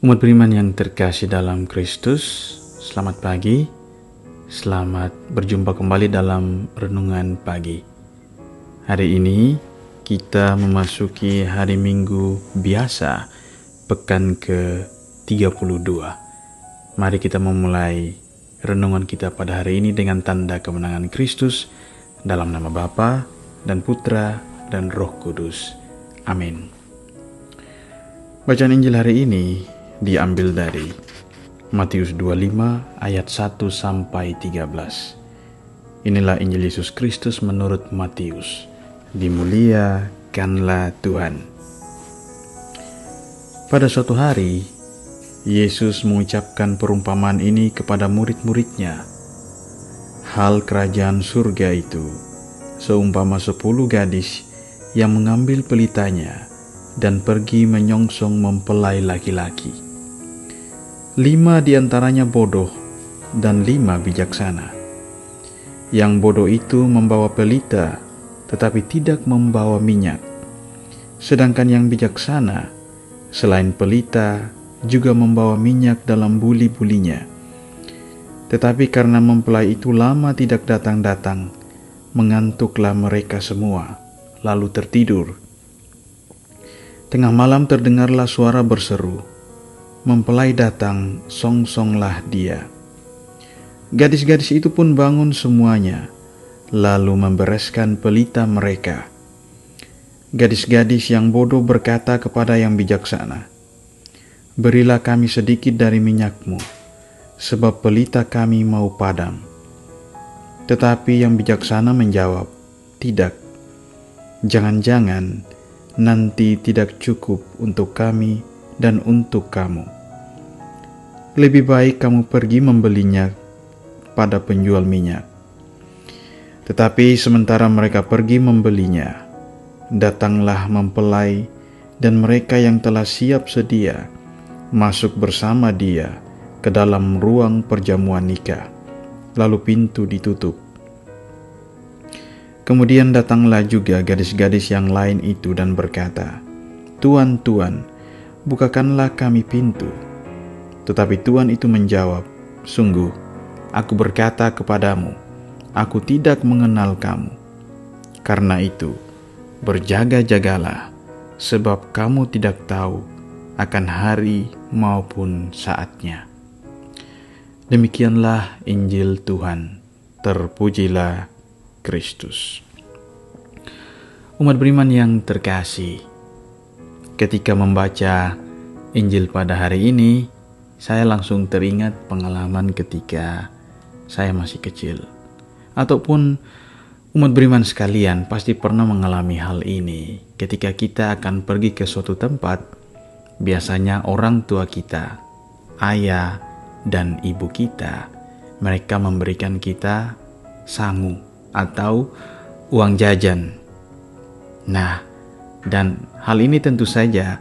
Umat beriman yang terkasih dalam Kristus, selamat pagi, selamat berjumpa kembali dalam Renungan Pagi. Hari ini kita memasuki hari Minggu biasa, pekan ke-32. Mari kita memulai renungan kita pada hari ini dengan tanda kemenangan Kristus, dalam nama Bapa dan Putra dan Roh Kudus. Amin. Bacaan Injil hari ini diambil dari Matius 25 ayat 1 sampai 13. Inilah Injil Yesus Kristus menurut Matius. Dimuliakanlah Tuhan. Pada suatu hari, Yesus mengucapkan perumpamaan ini kepada murid-muridnya. Hal kerajaan surga itu seumpama 10 gadis yang mengambil pelitanya dan pergi menyongsong mempelai laki-laki. 5 diantaranya bodoh dan 5 bijaksana. Yang bodoh itu membawa pelita, tetapi tidak membawa minyak. Sedangkan yang bijaksana, selain pelita, juga membawa minyak dalam buli-bulinya. Tetapi karena mempelai itu lama tidak datang-datang, mengantuklah mereka semua, lalu tertidur. Tengah malam terdengarlah suara berseru, "Mempelai datang, songsonglah dia." Gadis-gadis itu pun bangun semuanya, lalu membereskan pelita mereka. Gadis-gadis yang bodoh berkata kepada yang bijaksana, "Berilah kami sedikit dari minyakmu, sebab pelita kami mau padam." Tetapi yang bijaksana menjawab, "Tidak, jangan-jangan nanti tidak cukup untuk kami dan untuk kamu. Lebih baik kamu pergi membelinya pada penjual minyak." Tetapi sementara mereka pergi membelinya, datanglah mempelai dan mereka yang telah siap sedia masuk bersama dia ke dalam ruang perjamuan nikah, lalu pintu ditutup. Kemudian datanglah juga gadis-gadis yang lain itu dan berkata, "Tuan, Tuan, bukakanlah kami pintu." Tetapi Tuan itu menjawab, "Sungguh, aku berkata kepadamu, aku tidak mengenal kamu. Karena itu, berjaga-jagalah, sebab kamu tidak tahu akan hari maupun saatnya." Demikianlah Injil Tuhan. Terpujilah Kristus. Umat beriman yang terkasih, ketika membaca Injil pada hari ini, saya langsung teringat pengalaman ketika saya masih kecil. Ataupun umat beriman sekalian pasti pernah mengalami hal ini. Ketika kita akan pergi ke suatu tempat, biasanya orang tua kita, ayah dan ibu kita, mereka memberikan kita sangu atau uang jajan. Nah, dan hal ini tentu saja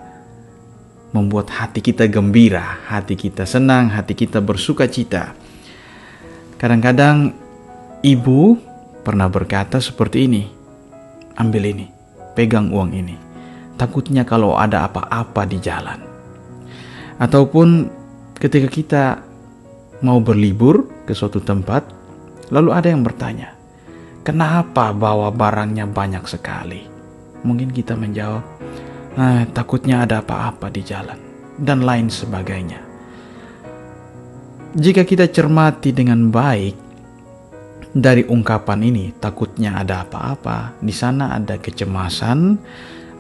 membuat hati kita gembira, hati kita senang, hati kita bersuka cita. Kadang-kadang ibu pernah berkata seperti ini, "Ambil ini, pegang uang ini. Takutnya kalau ada apa-apa di jalan." Ataupun ketika kita mau berlibur ke suatu tempat, lalu ada yang bertanya, "Kenapa bawa barangnya banyak sekali?" Mungkin kita menjawab, "Takutnya ada apa-apa di jalan," dan lain sebagainya. Jika kita cermati dengan baik dari ungkapan ini, takutnya ada apa-apa, di sana ada kecemasan,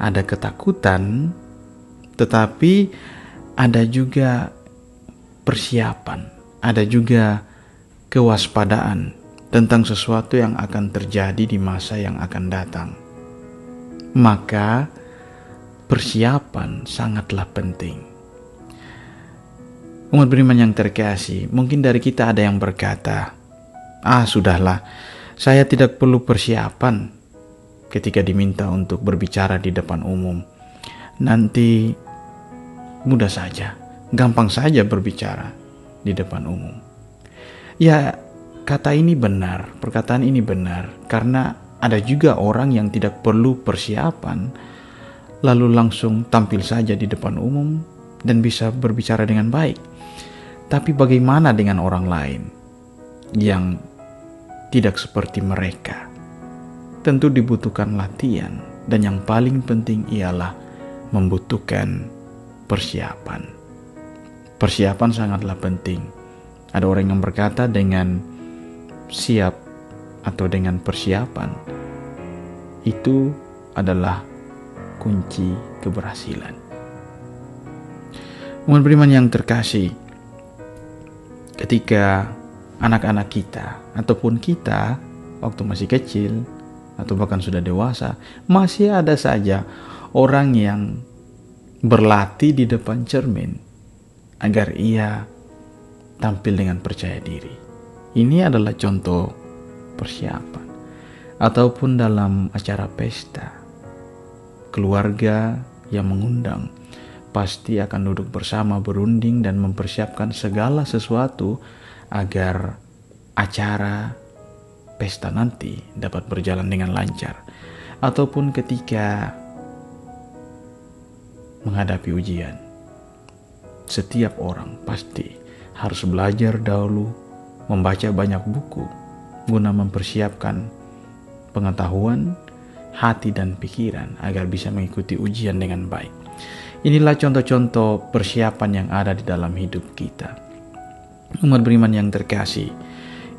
ada ketakutan, tetapi ada juga persiapan, ada juga kewaspadaan tentang sesuatu yang akan terjadi di masa yang akan datang. Maka persiapan sangatlah penting. Umat beriman yang terkasih, mungkin dari kita ada yang berkata, "Sudahlah, saya tidak perlu persiapan ketika diminta untuk berbicara di depan umum. Nanti mudah saja, gampang saja berbicara di depan umum." Ya, kata ini benar, perkataan ini benar, karena ada juga orang yang tidak perlu persiapan, lalu langsung tampil saja di depan umum dan bisa berbicara dengan baik. Tapi bagaimana dengan orang lain yang tidak seperti mereka? Tentu dibutuhkan latihan, dan yang paling penting ialah membutuhkan persiapan. Persiapan sangatlah penting. Ada orang yang berkata dengan siap atau dengan persiapan itu adalah kunci keberhasilan. Umat beriman yang terkasih, ketika anak-anak kita ataupun kita waktu masih kecil atau bahkan sudah dewasa, masih ada saja orang yang berlatih di depan cermin agar ia tampil dengan percaya diri. Ini adalah contoh persiapan. Ataupun dalam acara pesta, keluarga yang mengundang pasti akan duduk bersama, berunding dan mempersiapkan segala sesuatu agar acara pesta nanti dapat berjalan dengan lancar. Ataupun ketika menghadapi ujian, setiap orang pasti harus belajar dahulu, membaca banyak buku guna mempersiapkan pengetahuan, hati dan pikiran agar bisa mengikuti ujian dengan baik. Inilah contoh-contoh persiapan yang ada di dalam hidup kita. Umat beriman yang terkasih,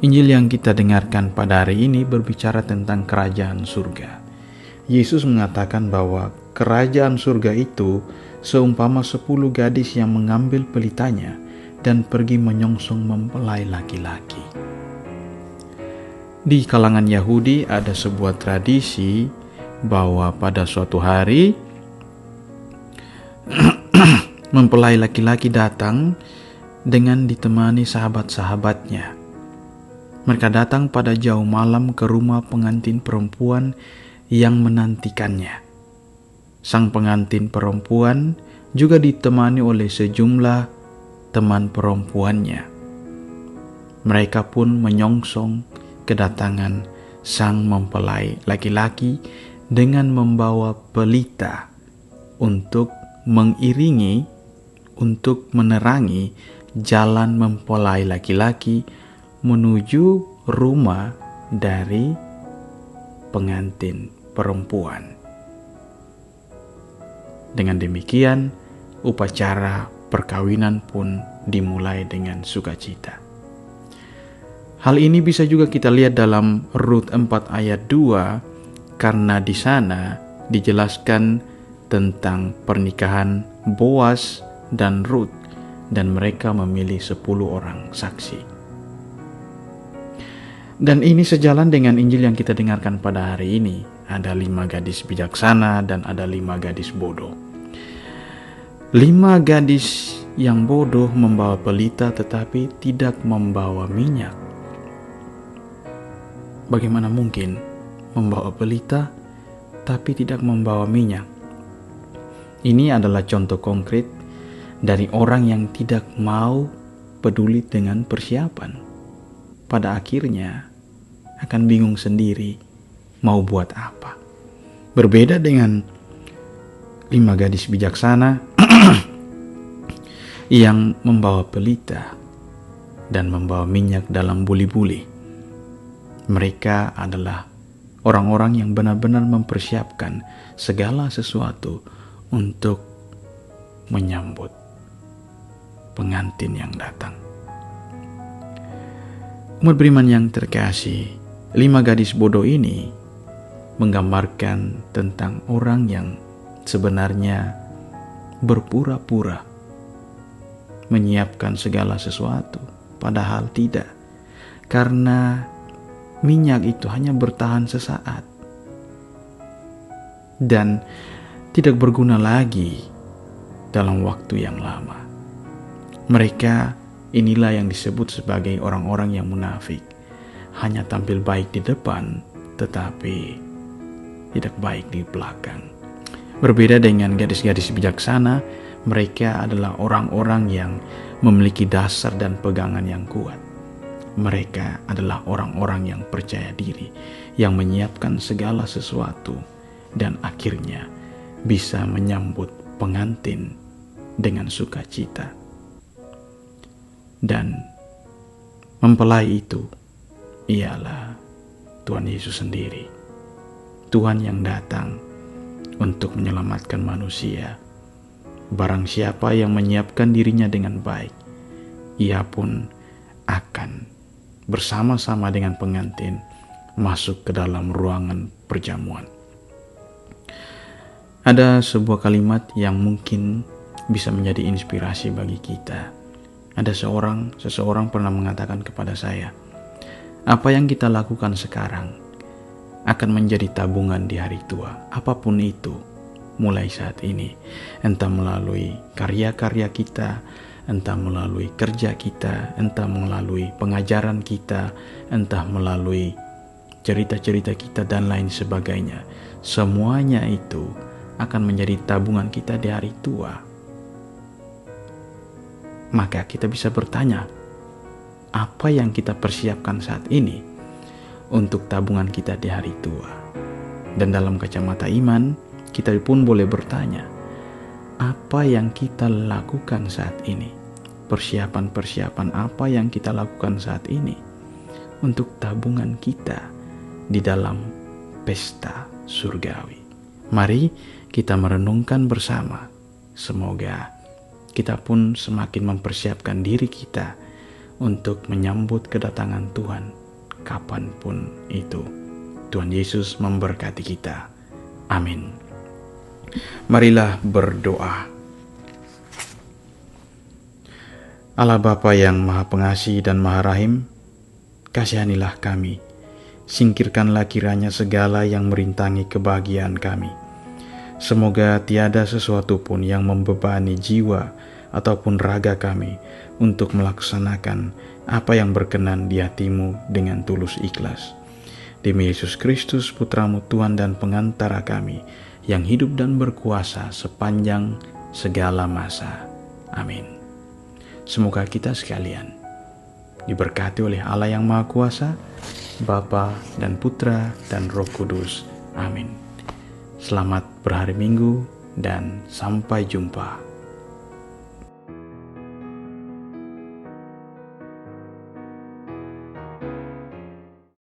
Injil yang kita dengarkan pada hari ini berbicara tentang kerajaan surga. Yesus mengatakan bahwa kerajaan surga itu seumpama 10 gadis yang mengambil pelitanya dan pergi menyongsong mempelai laki-laki. Di kalangan Yahudi ada sebuah tradisi bahwa pada suatu hari mempelai laki-laki datang dengan ditemani sahabat-sahabatnya. Mereka datang pada jauh malam ke rumah pengantin perempuan yang menantikannya. Sang pengantin perempuan juga ditemani oleh sejumlah teman perempuannya. Mereka pun menyongsong kedatangan sang mempelai laki-laki dengan membawa pelita untuk mengiringi, untuk menerangi jalan mempelai laki-laki menuju rumah dari pengantin perempuan. Dengan demikian, upacara perkawinan pun dimulai dengan sukacita. Hal ini bisa juga kita lihat dalam Rut 4 ayat 2, karena di sana dijelaskan tentang pernikahan Boas dan Rut, dan mereka memilih 10 orang saksi. Dan ini sejalan dengan Injil yang kita dengarkan pada hari ini. Ada 5 gadis bijaksana dan ada 5 gadis bodoh. 5 gadis yang bodoh membawa pelita tetapi tidak membawa minyak. Bagaimana mungkin membawa pelita tapi tidak membawa minyak? Ini adalah contoh konkret dari orang yang tidak mau peduli dengan persiapan. Pada akhirnya akan bingung sendiri mau buat apa. Berbeda dengan 5 gadis bijaksana yang membawa pelita dan membawa minyak dalam buli-buli. Mereka adalah orang-orang yang benar-benar mempersiapkan segala sesuatu untuk menyambut pengantin yang datang. Umat beriman yang terkasih, 5 gadis bodoh ini menggambarkan tentang orang yang sebenarnya berpura-pura menyiapkan segala sesuatu, padahal tidak. Karena minyak itu hanya bertahan sesaat dan tidak berguna lagi dalam waktu yang lama. Mereka inilah yang disebut sebagai orang-orang yang munafik. Hanya tampil baik di depan, tetapi tidak baik di belakang. Berbeda dengan gadis-gadis bijaksana, mereka adalah orang-orang yang memiliki dasar dan pegangan yang kuat. Mereka adalah orang-orang yang percaya diri, yang menyiapkan segala sesuatu, dan akhirnya bisa menyambut pengantin dengan sukacita. Dan mempelai itu ialah Tuhan Yesus sendiri. Tuhan yang datang untuk menyelamatkan manusia. Barang siapa yang menyiapkan dirinya dengan baik, ia pun akan bersama-sama dengan pengantin masuk ke dalam ruangan perjamuan. Ada sebuah kalimat yang mungkin bisa menjadi inspirasi bagi kita. Ada seseorang pernah mengatakan kepada saya, apa yang kita lakukan sekarang akan menjadi tabungan di hari tua. Apapun itu, mulai saat ini, entah melalui karya-karya kita, entah melalui kerja kita, entah melalui pengajaran kita, entah melalui cerita-cerita kita dan lain sebagainya. Semuanya itu akan menjadi tabungan kita di hari tua. Maka kita bisa bertanya, apa yang kita persiapkan saat ini untuk tabungan kita di hari tua? Dan dalam kacamata iman, kita pun boleh bertanya, apa yang kita lakukan saat ini? Persiapan-persiapan apa yang kita lakukan saat ini untuk tabungan kita di dalam pesta surgawi? Mari kita merenungkan bersama. Semoga kita pun semakin mempersiapkan diri kita untuk menyambut kedatangan Tuhan kapanpun itu. Tuhan Yesus memberkati kita. Amin. Marilah berdoa. Allah Bapa yang Maha Pengasih dan Maha Rahim, kasihanilah kami. Singkirkanlah kiranya segala yang merintangi kebahagiaan kami. Semoga tiada sesuatu pun yang membebani jiwa ataupun raga kami untuk melaksanakan apa yang berkenan di hati-Mu dengan tulus ikhlas. Demi Yesus Kristus, Putra-Mu Tuhan dan pengantara kami, yang hidup dan berkuasa sepanjang segala masa. Amin. Semoga kita sekalian diberkati oleh Allah yang Maha Kuasa, Bapa dan Putra dan Roh Kudus. Amin. Selamat berhari Minggu dan sampai jumpa.